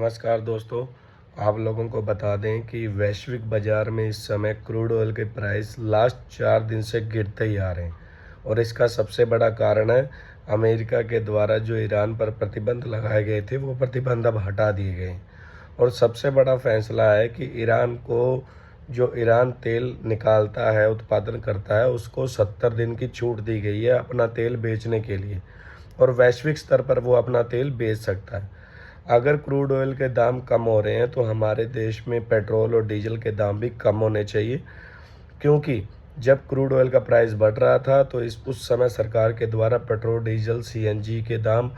नमस्कार दोस्तों, आप लोगों को बता दें कि वैश्विक बाज़ार में इस समय क्रूड ऑयल के प्राइस लास्ट 4 दिन से गिरते ही आ रहे हैं। और इसका सबसे बड़ा कारण है अमेरिका के द्वारा जो ईरान पर प्रतिबंध लगाए गए थे, वो प्रतिबंध अब हटा दिए गए हैं। और सबसे बड़ा फैसला है कि ईरान को जो ईरान तेल निकालता है, उत्पादन करता है, उसको 70 दिन की छूट दी गई है अपना तेल बेचने के लिए। और वैश्विक स्तर पर वो अपना तेल बेच सकता है। अगर क्रूड ऑयल के दाम कम हो रहे हैं तो हमारे देश में पेट्रोल और डीजल के दाम भी कम होने चाहिए, क्योंकि जब क्रूड ऑयल का प्राइस बढ़ रहा था तो उस समय सरकार के द्वारा पेट्रोल, डीजल, सीएनजी के दाम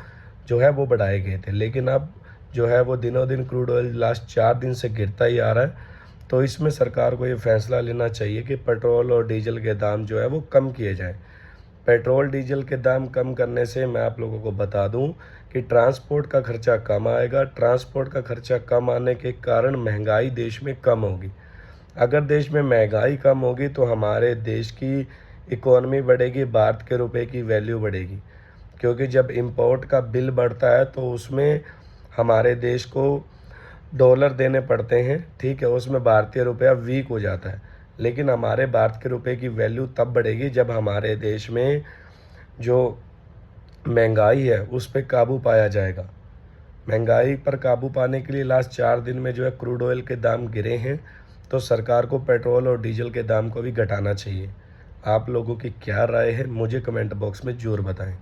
जो है वो बढ़ाए गए थे। लेकिन अब जो है वो दिनों दिन क्रूड ऑयल लास्ट 4 दिन से गिरता ही आ रहा है। तो इसमें सरकार को ये फैसला लेना चाहिए कि पेट्रोल और डीजल के दाम जो है वो कम किए जाएँ। पेट्रोल डीजल के दाम कम करने से मैं आप लोगों को बता दूं कि ट्रांसपोर्ट का खर्चा कम आएगा। ट्रांसपोर्ट का खर्चा कम आने के कारण महंगाई देश में कम होगी। अगर देश में महंगाई कम होगी तो हमारे देश की इकोनॉमी बढ़ेगी, भारत के रुपए की वैल्यू बढ़ेगी। क्योंकि जब इंपोर्ट का बिल बढ़ता है तो उसमें हमारे देश को डॉलर देने पड़ते हैं, ठीक है, उसमें भारतीय रुपया वीक हो जाता है। लेकिन हमारे भारत के रुपए की वैल्यू तब बढ़ेगी जब हमारे देश में जो महंगाई है उस पर काबू पाया जाएगा। महंगाई पर काबू पाने के लिए लास्ट 4 दिन में जो है क्रूड ऑयल के दाम गिरे हैं, तो सरकार को पेट्रोल और डीजल के दाम को भी घटाना चाहिए। आप लोगों की क्या राय है, मुझे कमेंट बॉक्स में ज़रूर बताएं।